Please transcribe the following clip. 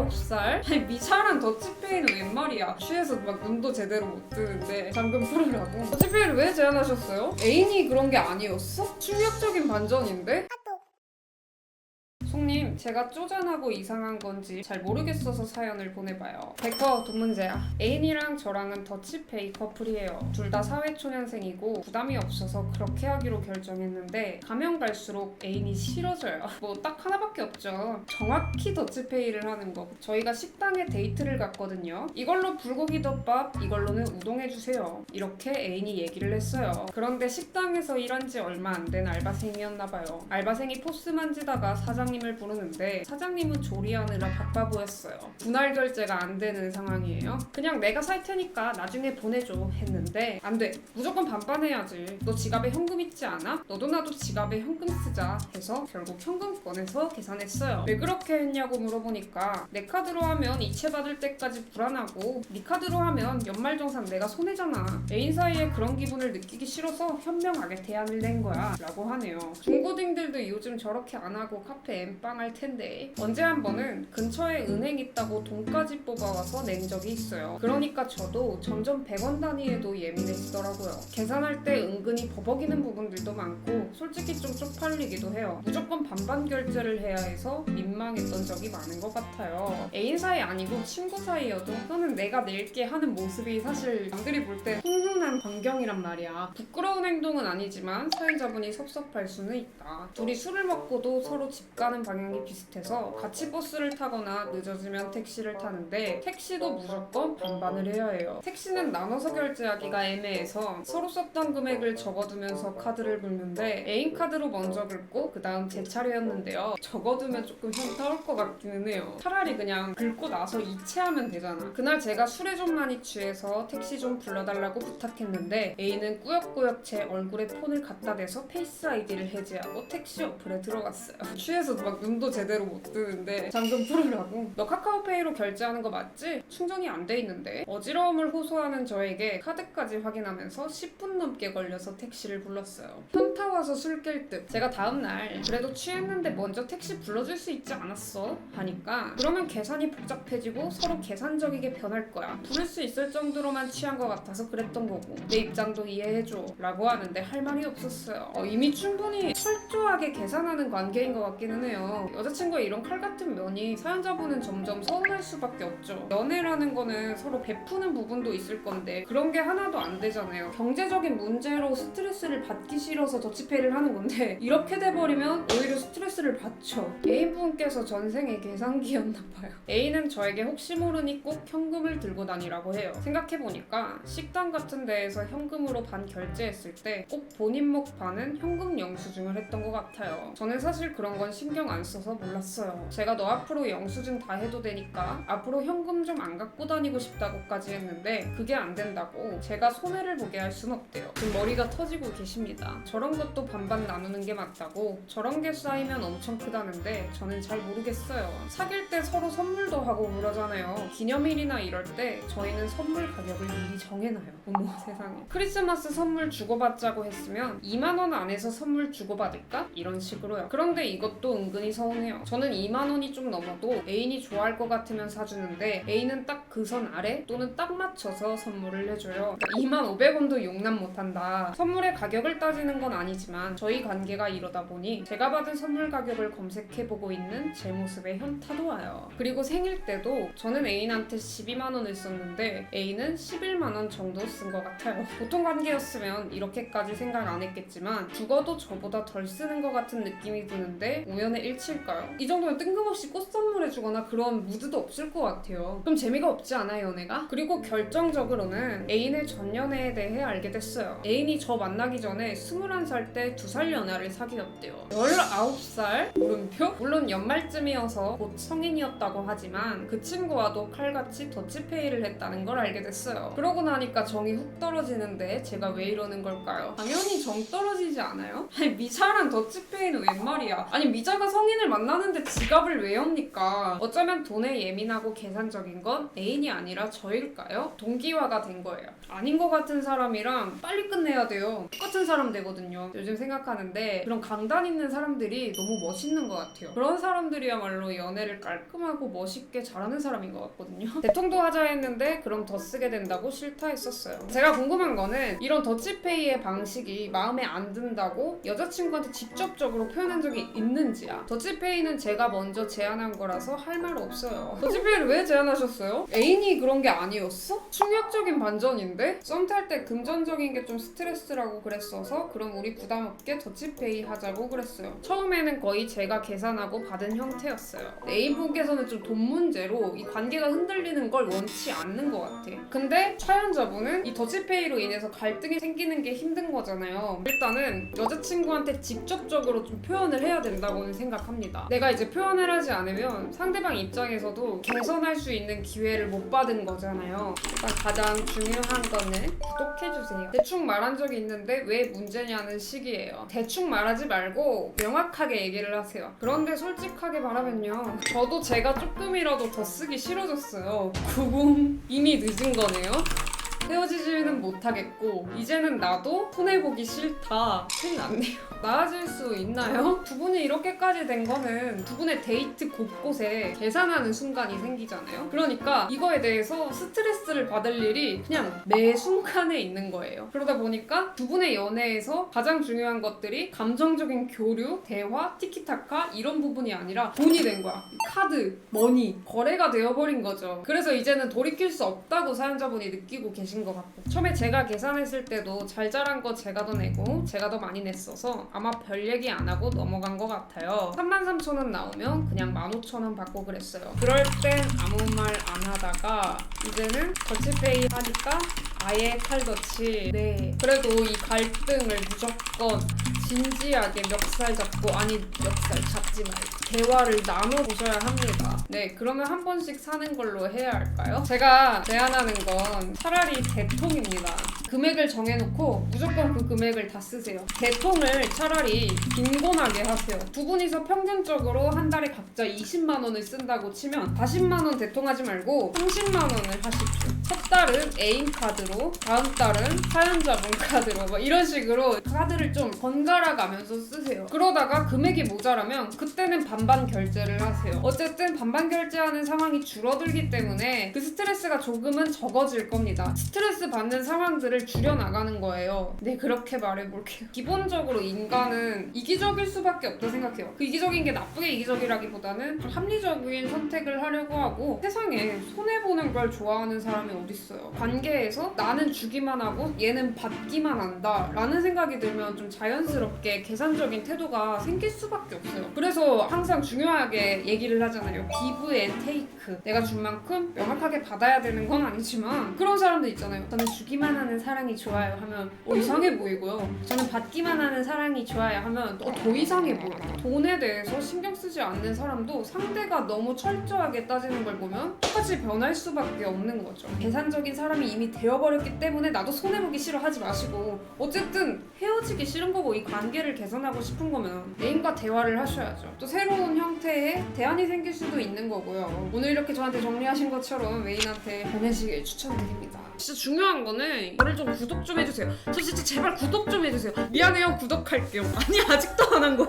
19살? 아니 미샤랑 더치페이는 웬 말이야. 취해서 막 눈도 제대로 못 뜨는데 잠금 풀으라고. 더치페이를 왜 제안하셨어요? 애인이 그런 게 아니었어? 충격적인 반전인데? 송님, 제가 쪼잔하고 이상한 건지 잘 모르겠어서 사연을 보내봐요. 100% 돈 문제야. 애인이랑 저랑은 더치페이 커플이에요. 둘 다 사회초년생이고 부담이 없어서 그렇게 하기로 결정했는데 가면 갈수록 애인이 싫어져요. 뭐 딱 하나밖에 없죠. 정확히 더치페이를 하는 거. 저희가 식당에 데이트를 갔거든요. 이걸로 불고기 덮밥, 이걸로는 우동 해주세요. 이렇게 애인이 얘기를 했어요. 그런데 식당에서 일한 지 얼마 안 된 알바생이었나봐요. 알바생이 포스 만지다가 사장님을 부르는데 사장님은 조리하느라 바빠 보였어요. 분할 결제가 안 되는 상황이에요. 그냥 내가 살 테니까 나중에 보내줘 했는데 안 돼. 무조건 반반 해야지. 너 지갑에 현금 있지 않아? 너도 나도 지갑에 현금 쓰자 해서 결국 현금 꺼내서 계산했어요. 왜 그렇게 했냐고 물어보니까 내 카드로 하면 이체 받을 때까지 불안하고 네 카드로 하면 연말정산 내가 손해잖아. 애인 사이에 그런 기분을 느끼기 싫어서 현명하게 대안을 낸 거야 라고 하네요. 중고딩들도 요즘 저렇게 안 하고 카페 엠빵 할 텐데 언제 한 번은 근처에 은행 있다고 돈까지 뽑아와서 낸 적이 있어요. 그러니까 저도 점점 100원 단위에도 예민해지더라고요. 계산할 때 은근히 버벅이는 부분들도 많고 솔직히 좀 쪽팔리기도 해요. 무조건 반반 결제를 해야 해서 민망했던 적이 많은 것 같아요. 애인 사이 아니고 친구 사이여도 너는 내가 낼게 하는 모습이 사실 남들이 볼 때 훈훈한 광경이란 말이야. 부끄러운 행동은 아니지만 사연자분이 섭섭할 수는 있다. 둘이 술을 먹고도 서로 집 가는 방향이 비슷해서 같이 버스를 타거나 늦어지면 택시를 타는데 택시도 무조건 반반을 해야 해요. 택시는 나눠서 결제하기가 애매해서 서로 썼던 금액을 적어두면서 카드를 긁는데 애인 카드로 먼저 긁고 그 다음 제 차례였는데요. 적어두면 조금 현타올 것 같기는 해요. 차라리 그냥 긁고 나서 이체하면 되잖아. 그날 제가 술에 좀 많이 취해서 택시 좀 불러달라고 부탁했는데 애인은 꾸역꾸역 제 얼굴에 폰을 갖다 대서 페이스 아이디를 해제하고 택시 어플에 들어갔어요. 취해서 막 눈도 제대로 못 뜨는데 잠금 풀으라고. 너 카카오페이로 결제하는 거 맞지? 충전이 안 돼 있는데. 어지러움을 호소하는 저에게 카드까지 확인하면서 10분 넘게 걸려서 택시를 불렀어요. 현타 와서 술 깰 듯. 제가 다음날 그래도 취했는데 먼저 택시 불러줄 수 있지 않았어? 하니까 그러면 계산이 복잡해지고 서로 계산적이게 변할 거야. 부를 수 있을 정도로만 취한 것 같아서 그랬던 거고 내 입장도 이해해줘 라고 하는데 할 말이 없었어요. 이미 충분히 철저하게 계산하는 관계인 것 같기는 해요. 여자친구의 이런 칼 같은 면이 사연자분은 점점 서운할 수밖에 없죠. 연애라는 거는 서로 베푸는 부분도 있을 건데 그런 게 하나도 안 되잖아요. 경제적인 문제로 스트레스를 받기 싫어서 더치페이를 하는 건데 이렇게 돼버리면 오히려 스트레스를 받죠. 애인분께서 전생에 계산기였나 봐요. 애인은 저에게 혹시 모르니 꼭 현금을 들고 다니라고 해요. 생각해보니까 식당 같은 데에서 현금으로 반 결제했을 때 꼭 본인 목 반은 현금 영수증을 했던 것 같아요. 저는 사실 그런 건 신경 안 써서 몰랐어요. 제가 너 앞으로 영수증 다 해도 되니까 앞으로 현금 좀 안 갖고 다니고 싶다고까지 했는데 그게 안 된다고 제가 손해를 보게 할 순 없대요. 지금 머리가 터지고 계십니다. 저런 것도 반반 나누는 게 맞다고 저런 게 쌓이면 엄청 크다는데 저는 잘 모르겠어요. 사귈 때 서로 선물도 하고 그러잖아요. 기념일이나 이럴 때 저희는 선물 가격을 미리 정해놔요. 어머 세상에. 크리스마스 선물 주고받자고 했으면 2만 원 안에서 선물 주고받을까? 이런 식으로요. 그런데 이것도 은근히 서운해요. 저는 2만 원이 좀 넘어도 애인이 좋아할 것 같으면 사주는데 애인은 딱 그 선 아래 또는 딱 맞춰서 선물을 해줘요. 그러니까 2만 500원도 용납 못한다. 선물의 가격을 따지는 건 아니지만 저희 관계가 이러다 보니 제가 받은 선물 가격을 검색해보고 있는 제 모습에 현타도 와요. 그리고 생일 때도 저는 애인한테 12만 원을 썼는데 애인은 11만 원 정도 쓴 것 같아요. 보통 관계였으면 이렇게까지 생각 안 했겠지만 죽어도 저보다 덜 쓰는 것 같은 느낌이 드는데 우연의 일치일까요? 이 정도면 뜬금없이 꽃 선물해주거나 그런 무드도 없을 것 같아요. 그럼 재미가 없지 않아요, 연애가? 그리고 결정적으로는 애인의 전 연애에 대해 알게 됐어요. 애인이 저 만나기 전에 21살 때 2살 연하를 사귀었대요. 19살? 물음표? 물론 연말쯤이어서 곧 성인이었다고 하지만 그 친구와도 칼같이 더치페이를 했다는 걸 알게 됐어요. 그러고 나니까 정이 훅 떨어지는데 제가 왜 이러는 걸까요? 당연히 정 떨어지지 않아요? 아니 미자랑 더치페이는 웬 말이야? 아니 미자가 성인을 만나는데 지갑을 왜 엽니까? 어쩌면 돈에 예민하고 계산적인 건 애인이 아니라 저일까요? 동기화가 된 거예요. 아닌 것 같은 사람이랑 빨리 끝내야 돼요. 똑같은 사람 되거든요. 요즘 생각하는데 그런 강단 있는 사람들이 너무 멋있는 것 같아요. 그런 사람들이야말로 연애를 깔끔하고 멋있게 잘하는 사람인 것 같거든요. 대통도 하자 했는데 그럼 더 쓰게 된다고 싫다 했었어요. 제가 궁금한 거는 이런 더치페이의 방식이 마음에 안 든다고 여자친구한테 직접적으로 표현한 적이 있는지야. 더치페이는 제가 먼저 제안한 거라서 할 말 없어요. 더치페이를 왜 제안하셨어요? 애인이 그런 게 아니었어? 충격적인 반전인데? 썸 탈 때 금전적인 게 좀 스트레스라고 그랬어서 그럼 우리 부담 없게 더치페이 하자고 그랬어요. 처음에는 거의 제가 계산하고 받은 형태였어요. 애인분께서는 좀 돈 문제로 이 관계가 흔들리는 걸 원치 않는 것 같아. 근데 사연자분은 이 더치페이로 인해서 갈등이 생기는 게 힘든 거잖아요. 일단은 여자친구한테 직접적으로 좀 표현을 해야 된다고는 생각합니다. 내가 이제 표현을 하지 않으면 상대방 입장에서도 개선할 수 있는 기회를 못 받은 거잖아요. 일단 가장 중요한 거는 구독해주세요. 대충 말한 적이 있는데 왜 문제냐는 식이에요. 대충 말하지 말고 명확하게 얘기를 하세요. 그런데 솔직하게 말하면요, 저도 제가 조금이라도 더 쓰기 싫어졌어요. 구금 이미 늦은 거네요. 헤어지지는 못하겠고 이제는 나도 손해보기 싫다. 큰일 났네요. 나아질 수 있나요? 두 분이 이렇게까지 된 거는 두 분의 데이트 곳곳에 계산하는 순간이 생기잖아요. 그러니까 이거에 대해서 스트레스를 받을 일이 그냥 매 순간에 있는 거예요. 그러다 보니까 두 분의 연애에서 가장 중요한 것들이 감정적인 교류, 대화, 티키타카 이런 부분이 아니라 돈이 된 거야. 카드, 머니, 거래가 되어버린 거죠. 그래서 이제는 돌이킬 수 없다고 사연자분이 느끼고 계신 것 같고, 처음에 제가 계산했을 때도 잘 자란 거 제가 더 내고 제가 더 많이 냈어서 아마 별 얘기 안 하고 넘어간 것 같아요. 33,000원 나오면 그냥 15,000원 받고 그랬어요. 그럴 땐 아무 말 안 하다가 이제는 더치페이 하니까 아예 칼더치. 네, 그래도 이 갈등을 무조건 진지하게 멱살 잡고, 아니 멱살 잡지 말고 대화를 나눠보셔야 합니다. 네, 그러면 한 번씩 사는 걸로 해야 할까요? 제가 제안하는 건 차라리 대통입니다. 금액을 정해놓고 무조건 그 금액을 다 쓰세요. 대통을 차라리 빈곤하게 하세요. 두 분이서 평균적으로 한 달에 각자 20만 원을 쓴다고 치면 40만 원 대통하지 말고 30만 원을 하십시오. 첫 달은 애인 카드로, 다음 달은 사연자분 카드로, 뭐 이런 식으로 카드를 좀 번갈아 가면서 쓰세요. 그러다가 금액이 모자라면 그때는 반반 결제를 하세요. 어쨌든 반반 결제하는 상황이 줄어들기 때문에 그 스트레스가 조금은 적어질 겁니다. 스트레스 받는 상황들을 줄여나가는 거예요. 네, 그렇게 말해볼게요. 기본적으로 인간은 이기적일 수밖에 없다 생각해요. 그 이기적인 게 나쁘게 이기적이라기보다는 합리적인 선택을 하려고 하고, 세상에 손해보는 걸 좋아하는 사람이 어딨어요. 관계에서 나는 주기만 하고 얘는 받기만 한다 라는 생각이 들면 좀 자연스럽게 계산적인 태도가 생길 수밖에 없어요. 그래서 항상 중요하게 얘기를 하잖아요. 기브 앤 테이크. 내가 준 만큼 명확하게 받아야 되는 건 아니지만, 그런 사람들 있잖아요. 저는 주기만 하는 사랑이 좋아요 하면 이상해 보이고요. 저는 받기만 하는 사랑이 좋아요 하면 더 이상해 보여요. 돈에 대해서 신경 쓰지 않는 사람도 상대가 너무 철저하게 따지는 걸 보면 똑같이 변할 수밖에 없는 거죠. 계산적인 사람이 이미 되어버렸기 때문에 나도 손해보기 싫어 하지 마시고, 어쨌든 헤어지기 싫은 거고 이 관계를 개선하고 싶은 거면 애인과 대화를 하셔야죠. 또 새로운 형태의 대안이 생길 수도 있는 거고요. 오늘 이렇게 저한테 정리하신 것처럼 애인한테 보내시길 추천드립니다. 진짜 중요한 거는 저를 좀 구독 좀 해주세요. 저 진짜 제발 구독 좀 해주세요. 미안해요, 구독할게요. 아니, 아직도 안 한 거야?